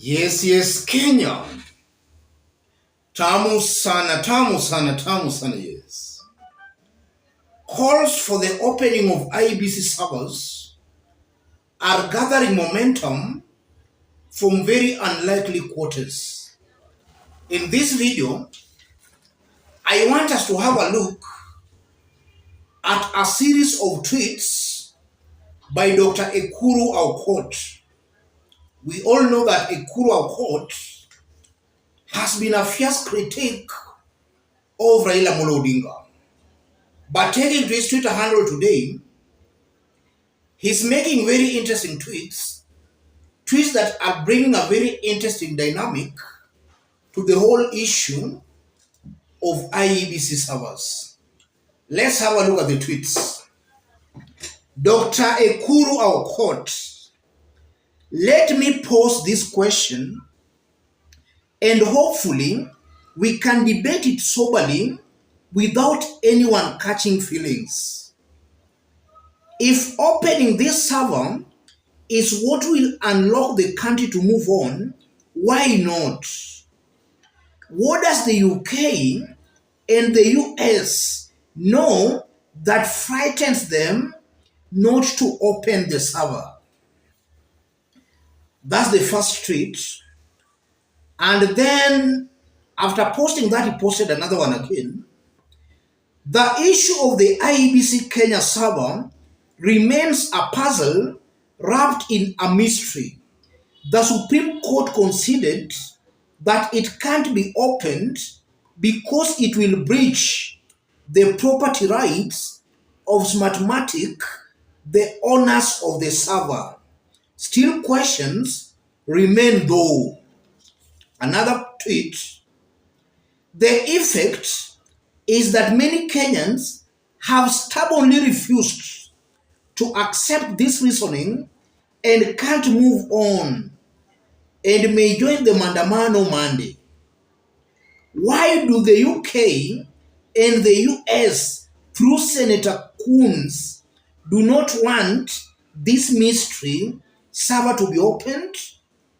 Yes, Kenya. Tamu sana, tamu sana, tamu sana, yes. Calls for the opening of IEBC servers are gathering momentum from very unlikely quarters. In this video, I want us to have a look at a series of tweets by Dr. Ekuru Aukot. We all know that Ekuru Aukot has been a fierce critic of Raila Amolo Odinga. But taking to his Twitter handle today, he's making very interesting tweets that are bringing a very interesting dynamic to the whole issue of IEBC servers. Let's have a look at the tweets. Dr. Ekuru Aukot, let me pose this question and hopefully we can debate it soberly without anyone catching feelings. If opening this server is what will unlock the country to move on, why not? What does the UK and the US know that frightens them not to open the server? That's the first tweet. And then after posting that, he posted another one again. The issue of the IEBC Kenya server remains a puzzle wrapped in a mystery. The Supreme Court considered that it can't be opened because it will breach the property rights of Smartmatic, the owners of the server. Still questions remain though. Another tweet. The effect is that many Kenyans have stubbornly refused to accept this reasoning and can't move on and may join the Mandamano Monday. Why do the UK and the US, through Senator Coons, do not want this mystery server to be opened?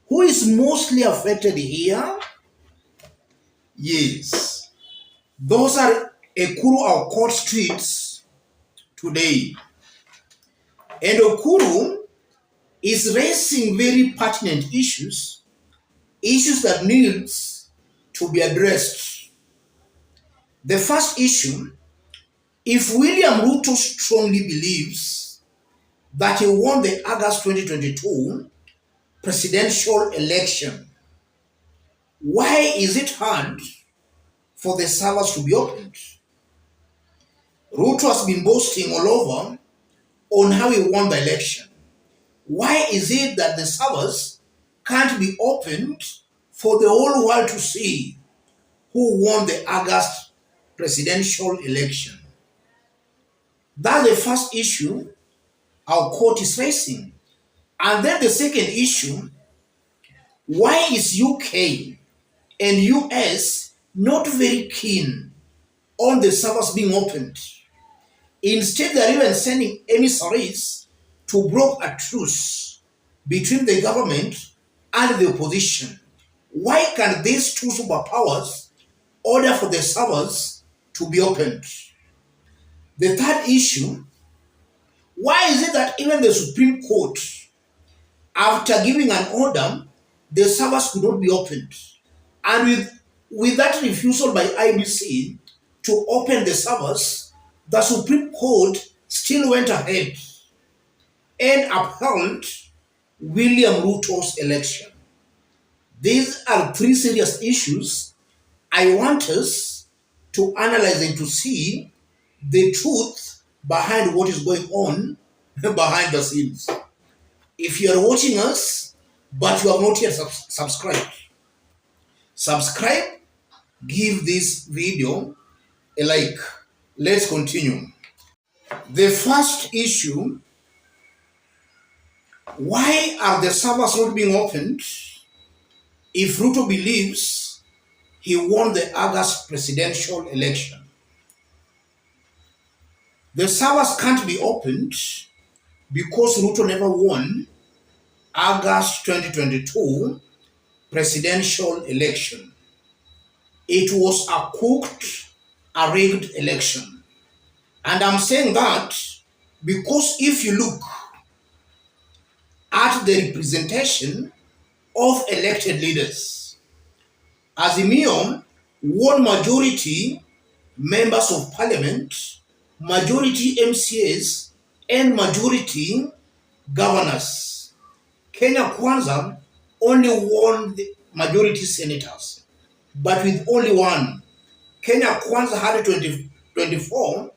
Who is mostly affected here? Yes, those are Ekuru Aukot's tweets today. And Ekuru is raising very pertinent issues that needs to be addressed. The first issue, if William Ruto strongly believes that he won the August 2022 presidential election, why is it hard for the servers to be opened? Ruto has been boasting all over on how he won the election. Why is it that the servers can't be opened for the whole world to see who won the August presidential election? That's the first issue our court is facing. And then the second issue, why is UK and US not very keen on the servers being opened? Instead, they're even sending emissaries to broker a truce between the government and the opposition. Why can't these two superpowers order for the servers to be opened? The third issue, why is it that even the Supreme Court, after giving an order, the servers could not be opened? And with that refusal by IEBC to open the servers, the Supreme Court still went ahead and upheld William Ruto's election. These are three serious issues I want us to analyze and to see the truth behind what is going on behind the scenes. If you are watching us, but you have not yet subscribe, give this video a like. Let's continue. The first issue, why are the servers not being opened if Ruto believes he won the August presidential election? The servers can't be opened because Ruto never won August 2022 presidential election. It was a cooked, a rigged election. And I'm saying that because if you look at the representation of elected leaders, Azimio won majority members of parliament, majority MCAs, and majority governors. Kenya Kwanza only won the majority senators, but with only one. Kenya Kwanza had 24,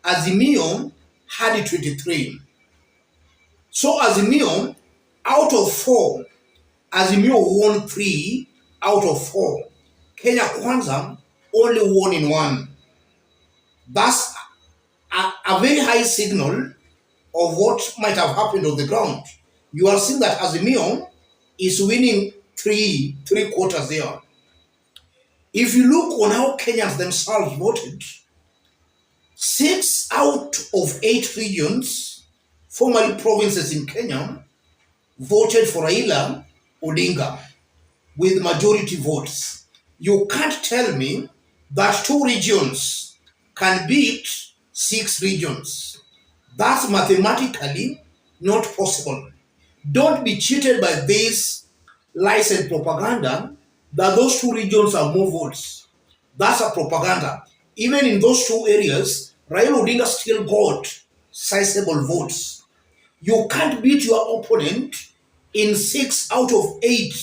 Azimio had 23. So Azimio, out of 4, Azimio won 3 out of 4. Kenya Kwanza only won in 1. That's a very high signal of what might have happened on the ground. You are seeing that Azimio is winning 3 quarters there. If you look on how Kenyans themselves voted, 6 out of 8 regions, formerly provinces in Kenya, voted for Raila Odinga with majority votes. You can't tell me that 2 regions can beat 6 regions. That's mathematically not possible. Don't be cheated by this lies and propaganda that those 2 regions have more votes. That's a propaganda. Even in those 2 areas, Raila Odinga still got sizable votes. You can't beat your opponent in 6 out of 8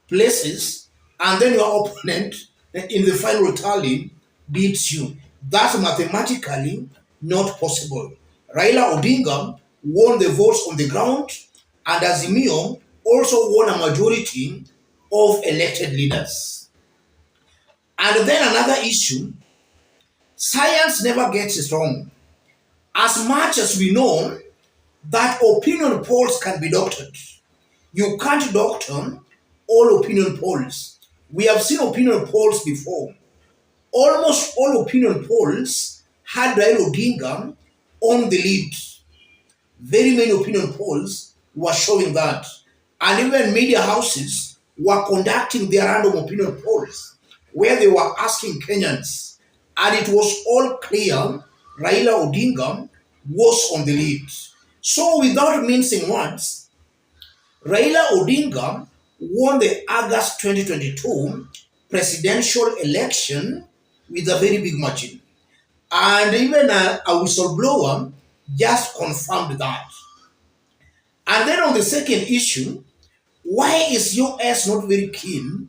places, and then your opponent in the final tally beats you. That's mathematically not possible. Raila Odinga won the votes on the ground, and Azimio also won a majority of elected leaders. And then another issue, science never gets it wrong. As much as we know that opinion polls can be doctored, you can't doctor all opinion polls. We have seen opinion polls before. Almost all opinion polls had Raila Odinga on the lead. Very many opinion polls were showing that. And even media houses were conducting their random opinion polls where they were asking Kenyans. And it was all clear Raila Odinga was on the lead. So without mincing words, Raila Odinga won the August 2022 presidential election with a very big margin. And even a whistleblower just confirmed that. And then on the second issue, why is US not very keen,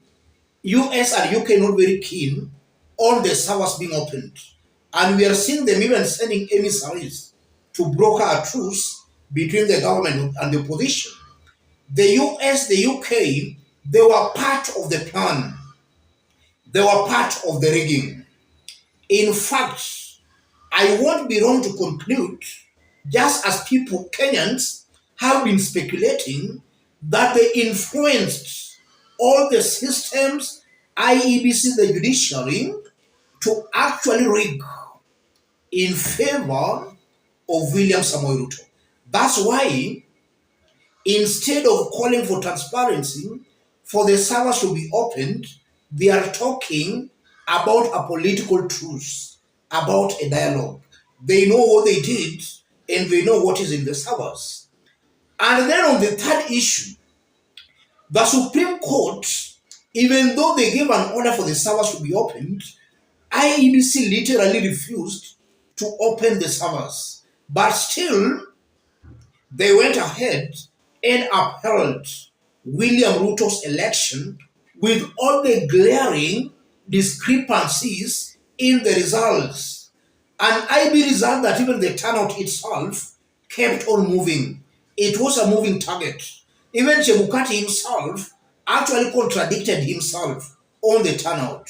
US and UK not very keen on the servers being opened? And we are seeing them even sending emissaries to broker a truce between the government and the opposition. The US, the UK, they were part of the plan. They were part of the rigging. In fact, I won't be wrong to conclude, just as people, Kenyans, have been speculating that they influenced all the systems, IEBC, the judiciary, to actually rig in favor of William Samoei Ruto. That's why, instead of calling for transparency, for the servers to be opened, they are talking about a political truce, about a dialogue. They know what they did, and they know what is in the servers. And then on the third issue, the Supreme Court, even though they gave an order for the servers to be opened, IEBC literally refused to open the servers. But still, they went ahead and upheld William Ruto's election with all the glaring discrepancies in the results. An IB result that even the turnout itself kept on moving. It was a moving target. Even Chebukati himself actually contradicted himself on the turnout.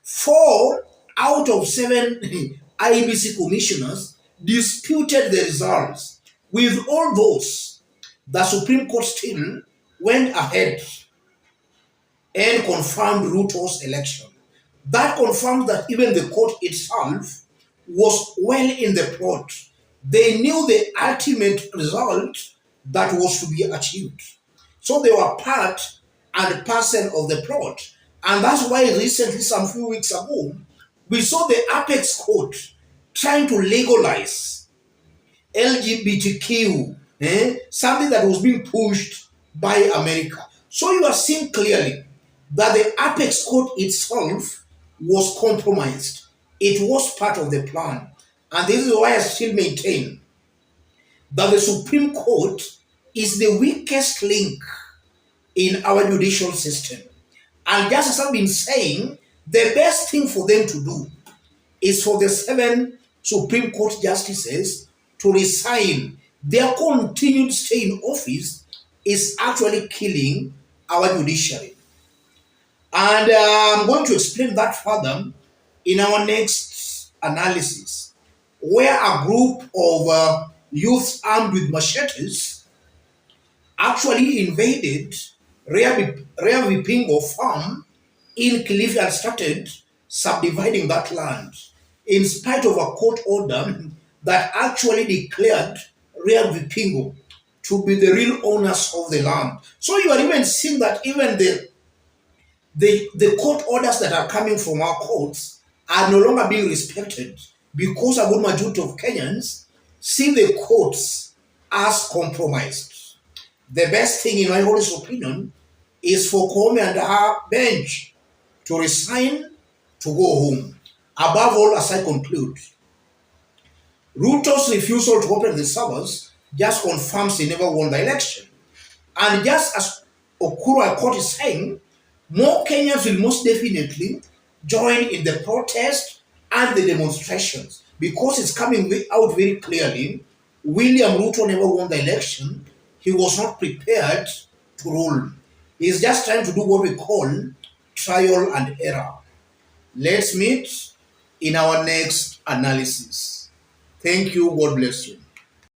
4 out of 7 IEBC commissioners disputed the results. With all those, the Supreme Court still went ahead and confirmed Ruto's election. That confirmed that even the court itself was well in the plot. They knew the ultimate result that was to be achieved. So they were part and parcel of the plot. And that's why recently, some few weeks ago, we saw the Apex Court trying to legalize LGBTQ, something that was being pushed by America. So you are seeing clearly that the Apex Court itself was compromised. It was part of the plan. And this is why I still maintain that the Supreme Court is the weakest link in our judicial system. And just as I've been saying, the best thing for them to do is for the 7 Supreme Court justices to resign. Their continued stay in office is actually killing our judiciary. And I'm going to explain that further in our next analysis, where a group of youths armed with machetes actually invaded Rea Vipingo farm in Kilifi and started subdividing that land in spite of a court order that actually declared Rea Vipingo to be the real owners of the land. So you are even seeing that even the court orders that are coming from our courts are no longer being respected because a good majority of Kenyans see the courts as compromised. The best thing, in my honest opinion, is for Koome and her bench to resign, to go home. Above all, as I conclude, Ruto's refusal to open the servers just confirms he never won the election. And just as Ekuru Court is saying, more Kenyans will most definitely join in the protest and the demonstrations because it's coming out very clearly. William Ruto never won the election. He was not prepared to rule. He's just trying to do what we call trial and error. Let's meet in our next analysis. Thank you. God bless you.